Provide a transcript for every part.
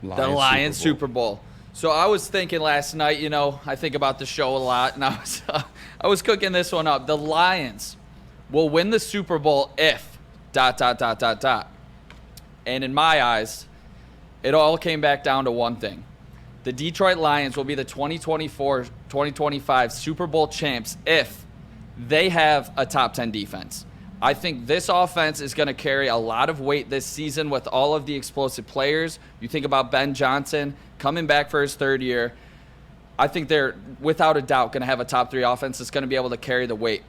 The Lions Super Bowl. So I was thinking last night, I think about the show a lot, and I was cooking this one up. The Lions will win the Super Bowl if ... And in my eyes, it all came back down to one thing. The Detroit Lions will be the 2024-2025 Super Bowl champs if they have a top 10 defense. I think this offense is going to carry a lot of weight this season with all of the explosive players. You think about Ben Johnson coming back for his third year. I think they're, without a doubt, going to have a top 3 offense that's going to be able to carry the weight.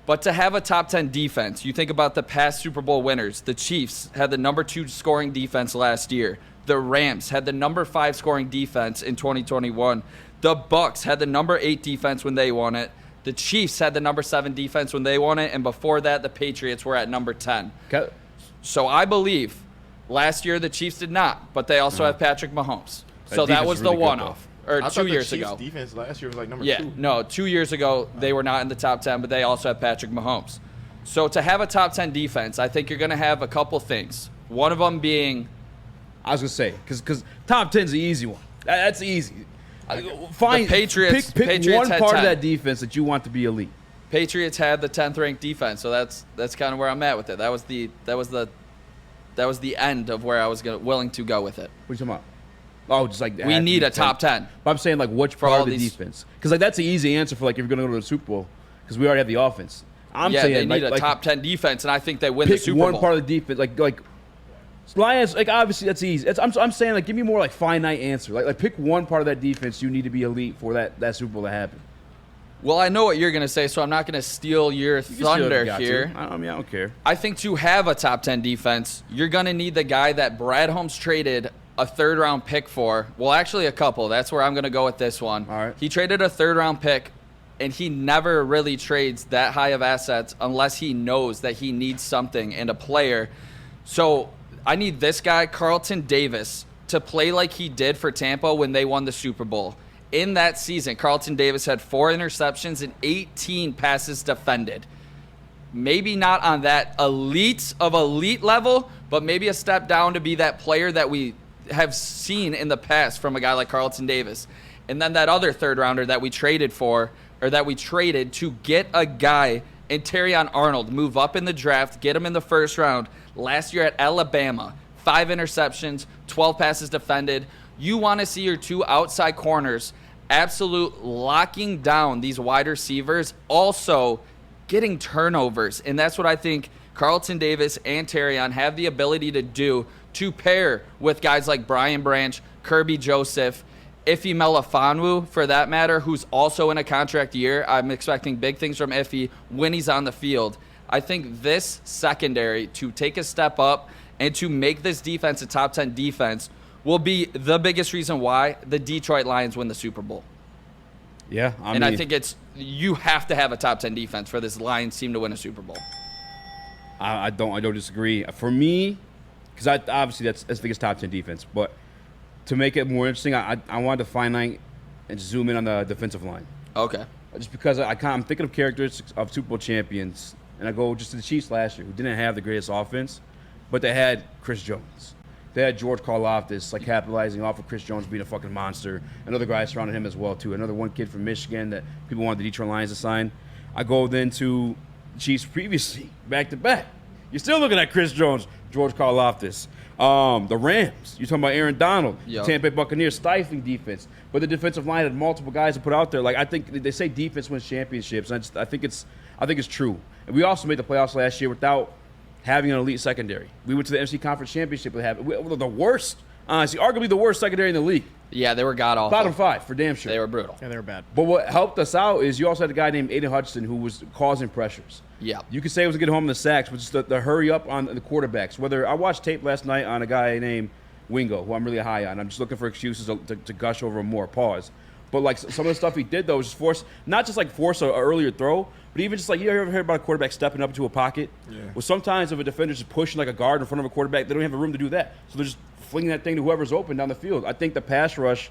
But to have a top 10 defense, you think about the past Super Bowl winners. The Chiefs had the number 2 scoring defense last year. The Rams had the number 5 scoring defense in 2021. The Bucs had the number 8 defense when they won it. The Chiefs had the number 7 defense when they won it, and before that, the Patriots were at number 10. Okay. So I believe last year the Chiefs did not, but they also have Patrick Mahomes. So that was the one-off. Or 2 years ago. Defense last year was like number 2. Yeah, no, 2 years ago they were not in the top 10, but they also have Patrick Mahomes. So to have a top 10 defense, I think you're going to have a couple things. One of them being, I was gonna say because top 10's the easy one. That's easy. Find the Patriots. Pick Patriots one part 10. of that defense that you want to be elite. Patriots had the 10th ranked defense, so that's kind of where I'm at with it. That was the end of where I was willing to go with it. What are you talking about? Oh, just like we need a top 10. But I'm saying like which part of the defense? Because like that's the easy answer for like if you're gonna go to the Super Bowl because we already have the offense. I'm saying they need like, a top 10 defense, and I think they win the Super Bowl. Pick one part of the defense, like Lions. Like obviously that's easy. I'm saying like give me more like finite answer. Like pick one part of that defense you need to be elite for that Super Bowl to happen. Well, I know what you're going to say, so I'm not going to steal your thunder here. I don't care. I think to have a top 10 defense, you're going to need the guy that Brad Holmes traded a third-round pick for. Well, actually a couple. That's where I'm going to go with this one. All right. He traded a third-round pick, and he never really trades that high of assets unless he knows that he needs something in a player. So I need this guy, Carlton Davis, to play like he did for Tampa when they won the Super Bowl. In that season, Carlton Davis had 4 interceptions and 18 passes defended. Maybe not on that elite level, but maybe a step down to be that player that we have seen in the past from a guy like Carlton Davis. And then that other third rounder that we traded to get a guy in Terrion Arnold, move up in the draft, get him in the first round. Last year at Alabama, 5 interceptions, 12 passes defended. You want to see your 2 outside corners absolute locking down these wide receivers, also getting turnovers. And that's what I think Carlton Davis and Terrion have the ability to do, to pair with guys like Brian Branch, Kirby Joseph, Ife Melifonwu, for that matter, who's also in a contract year. I'm expecting big things from Ife when he's on the field. I think this secondary, to take a step up and to make this defense a top 10 defense, will be the biggest reason why the Detroit Lions win the Super Bowl. Yeah, I think you have to have a top 10 defense for this Lions team to win a Super Bowl. I don't disagree. For me, because obviously that's the biggest top 10 defense, but to make it more interesting, I wanted to finite and zoom in on the defensive line. Okay. Just because I'm thinking of characteristics of Super Bowl champions, and I go just to the Chiefs last year, who didn't have the greatest offense, but they had Chris Jones. They had George Karlaftis, like capitalizing off of Chris Jones being a fucking monster. Another guy surrounded him as well, too. Another one kid from Michigan that people wanted the Detroit Lions to sign. I go then to Chiefs previously, back-to-back. You're still looking at Chris Jones, George Karlaftis. The Rams, you're talking about Aaron Donald, yep. Tampa Bay Buccaneers, stifling defense. But the defensive line had multiple guys to put out there. Like I think they say defense wins championships, and I think it's true. And we also made the playoffs last year without having an elite secondary. We went to the NFC Conference Championship with the worst, honestly, arguably the worst secondary in the league. Yeah, they were god-awful. Bottom 5, for damn sure. They were brutal. Yeah, they were bad. But what helped us out is you also had a guy named Aiden Hutchinson who was causing pressures. Yeah. You could say it was to get home in the sacks, but just the hurry up on the quarterbacks. Whether I watched tape last night on a guy named Wingo, who I'm really high on. I'm just looking for excuses to gush over him more. Pause. But like some of the stuff he did though was just force an earlier throw, but even just like you ever heard about a quarterback stepping up into a pocket? Yeah. Well, sometimes if a defender's just pushing like a guard in front of a quarterback, they don't have the room to do that, so they're just flinging that thing to whoever's open down the field. I think the pass rush,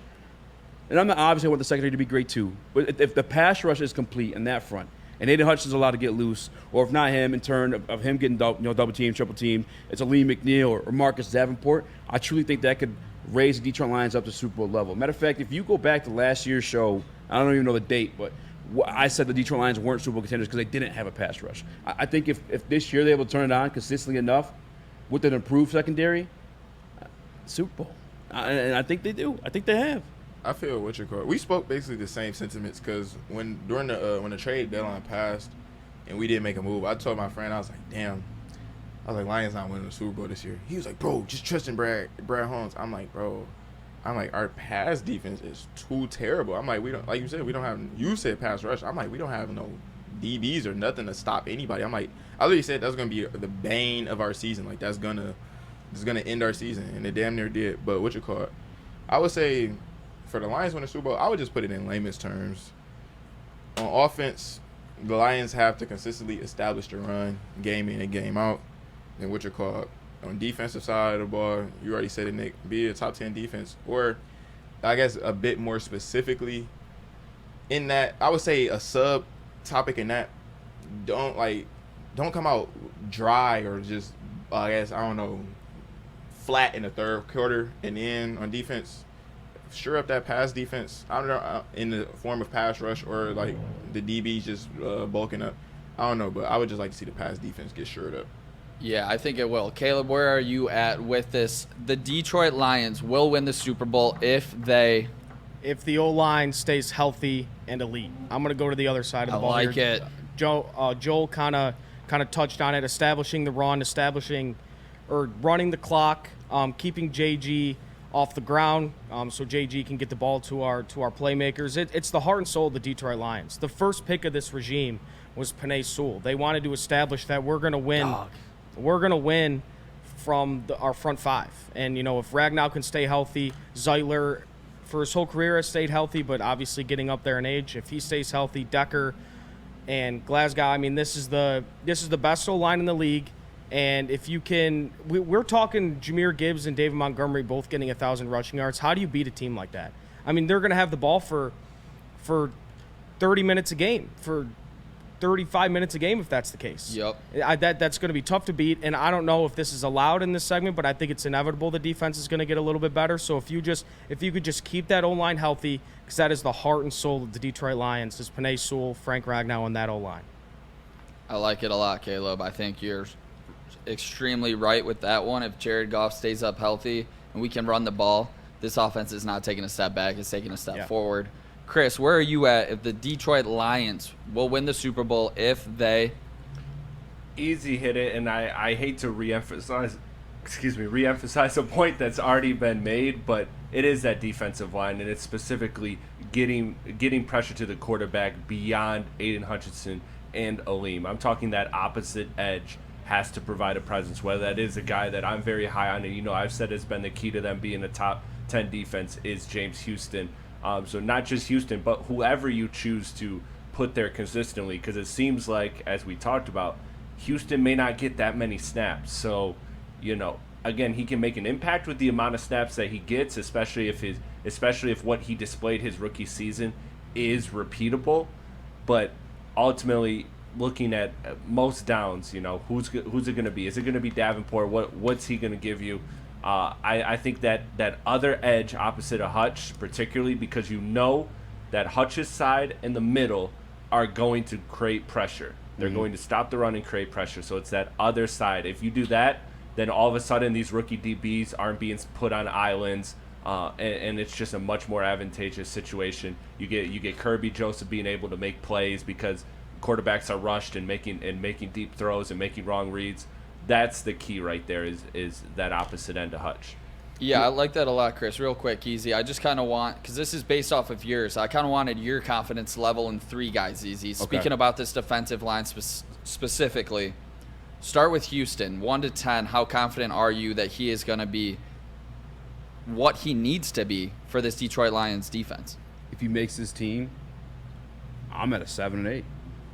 and I'm not obviously I want the secondary to be great too, but if the pass rush is complete in that front, and Aiden Hutchinson's allowed to get loose, or if not him, in turn of him getting double team, triple team, it's a Lee McNeil or Marcus Davenport. I truly think that could raise the Detroit Lions up to Super Bowl level. Matter of fact, if you go back to last year's show, I don't even know the date, but I said the Detroit Lions weren't Super Bowl contenders because they didn't have a pass rush. I think if this year they're able to turn it on consistently enough with an improved secondary, Super Bowl. And I think they do. I think they have. I feel what you're calling. We spoke basically the same sentiments because when the trade deadline passed and we didn't make a move, I told my friend, I was like, damn. I was like, Lions not winning the Super Bowl this year. He was like, bro, just trust in Brad Holmes. I'm like, bro, our pass defense is too terrible. I'm like, we don't, like you said, we don't have, you said pass rush. I'm like, we don't have no DBs or nothing to stop anybody. I'm like, I literally said that's going to be the bane of our season. Like, that's going to end our season. And it damn near did. But what you call it? I would say for the Lions winning the Super Bowl, I would just put it in layman's terms. On offense, the Lions have to consistently establish the run game in and game out. And what you call it? On defensive side of the ball, you already said it, Nick, be a top 10 defense. Or I guess a bit more specifically in that, I would say a sub topic in that, don't come out dry or just, I don't know, flat in the third quarter and then on defense. Sure up that pass defense, I don't know, in the form of pass rush or like the DBs just bulking up. I don't know, but I would just like to see the pass defense get shored up. Yeah, I think it will. Caleb, where are you at with this? The Detroit Lions will win the Super Bowl if the O-line stays healthy and elite. I'm going to go to the other side of the ball. I like it. Joel kind of touched on it, establishing the run, running the clock, keeping JG off the ground so JG can get the ball to our playmakers. It's the heart and soul of the Detroit Lions. The first pick of this regime was Penei Sewell. They wanted to establish that we're going to win. Dog. We're going to win from our front five. And, if Ragnow can stay healthy, Zeitler for his whole career has stayed healthy, but obviously getting up there in age. If he stays healthy, Decker and Glasgow, I mean, this is the best O-line in the league. And if you can, we're talking Jahmyr Gibbs and David Montgomery both getting 1,000 rushing yards. How do you beat a team like that? I mean, they're going to have the ball for 30 minutes a game, for 35 minutes a game if that's the case. Yep. That's going to be tough to beat, and I don't know if this is allowed in this segment, but I think it's inevitable the defense is going to get a little bit better. So if you could just keep that O-line healthy, because that is the heart and soul of the Detroit Lions, is Penei Sewell, Frank Ragnow, and that O-line. I like it a lot, Caleb. I think you're extremely right with that one. If Jared Goff stays up healthy and we can run the ball, this offense is not taking a step back, it's taking a step forward. Chris, where are you at if the Detroit Lions will win the Super Bowl if they... Eazy hit it, and I hate to reemphasize a point that's already been made, but it is that defensive line, and it's specifically getting pressure to the quarterback beyond Aiden Hutchinson and Aleem. I'm talking that opposite edge has to provide a presence, whether that is a guy that I'm very high on, and I've said has been the key to them being a top 10 defense is James Houston. So not just Houston, but whoever you choose to put there consistently, because it seems like, as we talked about, Houston may not get that many snaps. So, again, he can make an impact with the amount of snaps that he gets, especially if what he displayed his rookie season is repeatable. But ultimately, looking at most downs, who's it going to be? Is it going to be Davenport? What's he going to give you? I think that other edge opposite of Hutch, particularly because that Hutch's side and the middle are going to create pressure. They're going to stop the run and create pressure. So it's that other side. If you do that, then all of a sudden these rookie DBs aren't being put on islands, and it's just a much more advantageous situation. You get Kirby Joseph being able to make plays because quarterbacks are rushed and making deep throws and making wrong reads. That's the key right there is that opposite end of Hutch. Yeah, I like that a lot, Chris. Real quick, Eazy. I just kind of want, because this is based off of yours, I kind of wanted your confidence level in three guys, Eazy. Speaking about this defensive line specifically, start with Houston. 1 to 10, how confident are you that he is going to be what he needs to be for this Detroit Lions defense? If he makes this team, I'm at a 7 and 8.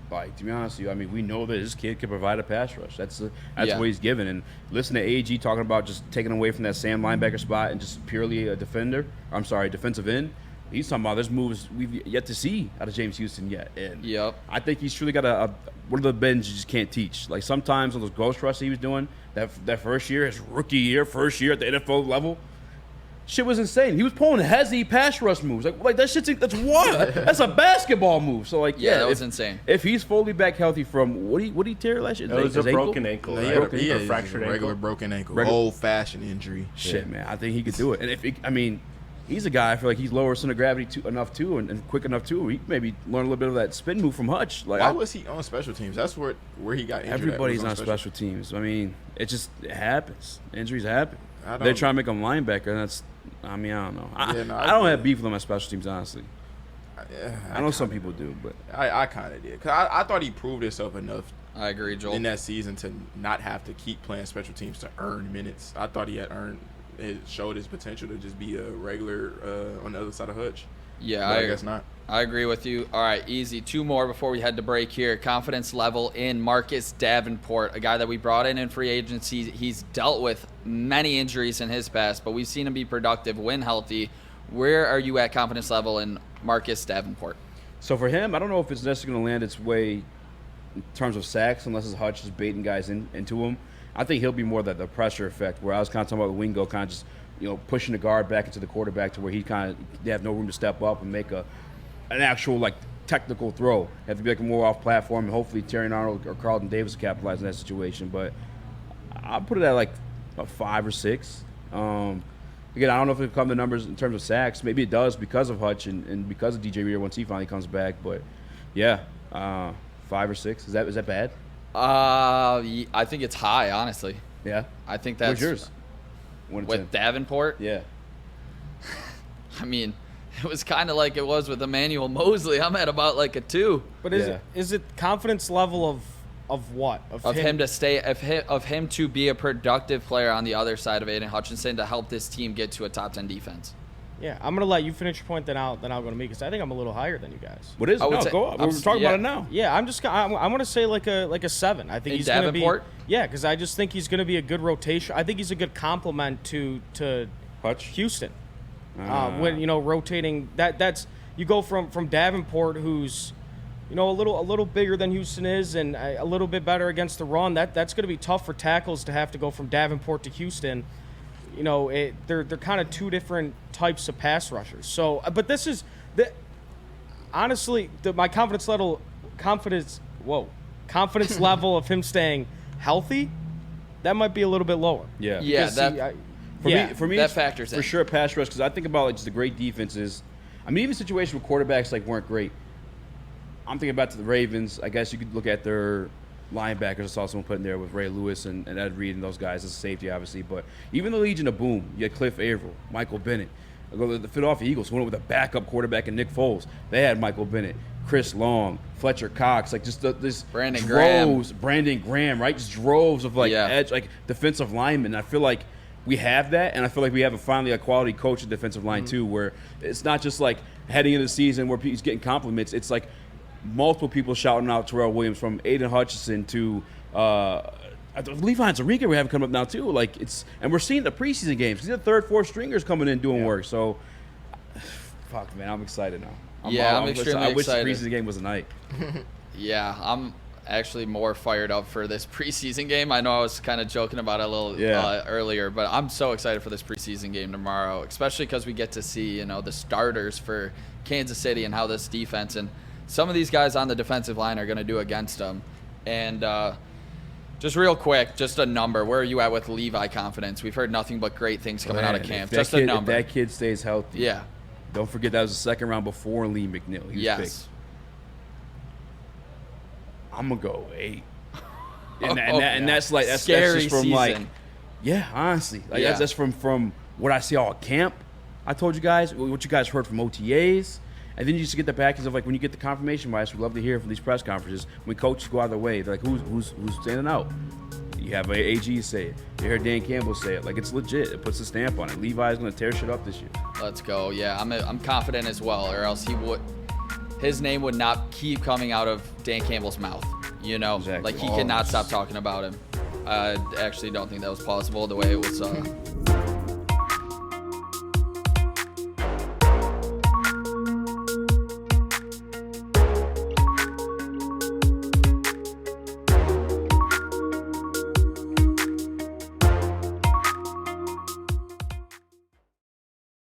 Like, to be honest with you, I mean, we know that this kid can provide a pass rush. That's what he's given. And listen to AG talking about just taking away from that Sam linebacker spot and just purely a defensive end. He's talking about there's moves we've yet to see out of James Houston yet. And I think he's truly got one of the bends you just can't teach. Like sometimes on those ghost rushes he was doing, that first year, his rookie year, first year at the NFL level, shit was insane. He was pulling heavy pass rush moves. Like that shit's that's what? That's a basketball move. So like Yeah, that was insane. If he's fully back healthy from what he tear last year? It was His a broken ankle. No, Right? he had A fractured a regular ankle. broken ankle, Regular- old-fashioned injury. Shit, man. I think he could do it. And he's a guy. I feel like he's lower center of gravity enough too, and quick enough too. He could maybe learn a little bit of that spin move from Hutch. Like, Why was he on special teams? That's where he got injured. everybody's at, on special teams. I mean, it happens. Injuries happen. I They're trying to make him linebacker, and that's. I mean, I don't know. I don't have beef with him on special teams, honestly. I know some people do, but I kind of did. Cause I thought he proved himself enough I agree, Joel. in that season to not have to keep playing special teams to earn minutes. I thought he had showed his potential to just be a regular on the other side of Hutch. Yeah, But I guess not. I agree with you. All right, Eazy. 2 more before we head to break here. Confidence level in Marcus Davenport, a guy that we brought in free agency. He's dealt with many injuries in his past, but we've seen him be productive when healthy. Where are you at confidence level in Marcus Davenport? so for him, I don't know if it's necessarily going to land its way in terms of sacks unless it's Hutch is baiting guys into him. I think he'll be more the pressure effect, where I was kind of talking about Wingo kind of just pushing the guard back into the quarterback to where they have no room to step up and make an actual like technical throw. Have to be like more off platform, and hopefully Terry Arnold or Carlton Davis capitalize on that situation. But I'll put it at like a 5 or 6. Again, I don't know if it'll come to numbers in terms of sacks. Maybe it does because of Hutch and because of DJ Reader once he finally comes back. But yeah, 5 or 6. Is that bad? I think it's high, honestly. Yeah. I think that's What's yours? 1 to 10. with Davenport. Yeah. I mean, it was kind of like it was with Emmanuel Mosley. I'm at about like a 2. But Yeah. is it confidence level of what? Of him to be a productive player on the other side of Aiden Hutchinson to help this team get to a top 10 defense. Yeah, I'm gonna let you finish your point, then I'll go to me because I think I'm a little higher than you guys. What is it? I would No, say- go up. I'm We're talking yeah. about it now. Yeah, I want to say like a 7. I think In he's gonna Davenport? be. Yeah, because I just think he's gonna be a good rotation. I think he's a good complement to Hutch. Houston. When rotating that's you go from Davenport, who's a little bigger than Houston is and a little bit better against the run. That's going to be tough for tackles to have to go from Davenport to Houston. They're kind of 2 different types of pass rushers. So, but this is honestly my confidence level of him staying healthy, that might be a little bit lower. Yeah. Yeah, Because For me, that it's factors for in. sure pass rush because I think about like just the great defenses. I mean, even situations where quarterbacks like weren't great. I'm thinking about the Ravens. I guess you could look at their linebackers. I saw someone put in there with Ray Lewis and Ed Reed and those guys as safety, obviously. But even the Legion of Boom, you had Cliff Averill, Michael Bennett. I go to the Philadelphia Eagles, went with a backup quarterback and Nick Foles. They had Michael Bennett, Chris Long, Fletcher Cox, like just this Brandon droves, Brandon Graham, right? Just droves of like Yeah. edge, like defensive linemen. I feel like we have that, and I feel like we have finally a quality coach at defensive line too, where it's not just like heading into the season where he's getting compliments. It's like multiple people shouting out Terrell Williams, from Aiden Hutchinson to I believe Enrique we have coming up now too. Like and we're seeing the preseason games. These are 3rd, 4th stringers coming in doing work. So, fuck man, I'm excited now. I'm extremely I wish the excited. preseason game was a night. Yeah, I'm actually more fired up for this preseason game. I know I was kind of joking about it a little earlier, but I'm so excited for this preseason game tomorrow, especially because we get to see the starters for Kansas City and how this defense and some of these guys on the defensive line are going to do against them. And just real quick, just a number. Where are you at with Levi confidence? We've heard nothing but great things coming out of camp. Just a number. If that kid stays healthy. Yeah. Don't forget that was the 2nd round before Lee McNeil. He was Yes. picked. I'm gonna go 8. And that's Scary just from season. like, yeah, honestly, like Yeah. that's from what I see all at camp. I told you guys what you guys heard from OTAs, and then you just get the backings of like when you get the confirmation bias. We love to hear from these press conferences when coaches go out of their way. They're like, who's standing out? You have AG say it. You heard Dan Campbell say it. Like, it's legit. It puts a stamp on it. Levi's gonna tear shit up this year. Let's go. Yeah, I'm confident as well, or else his name would not keep coming out of Dan Campbell's mouth. Exactly. Like he cannot stop talking about him. I actually don't think that was possible the way it was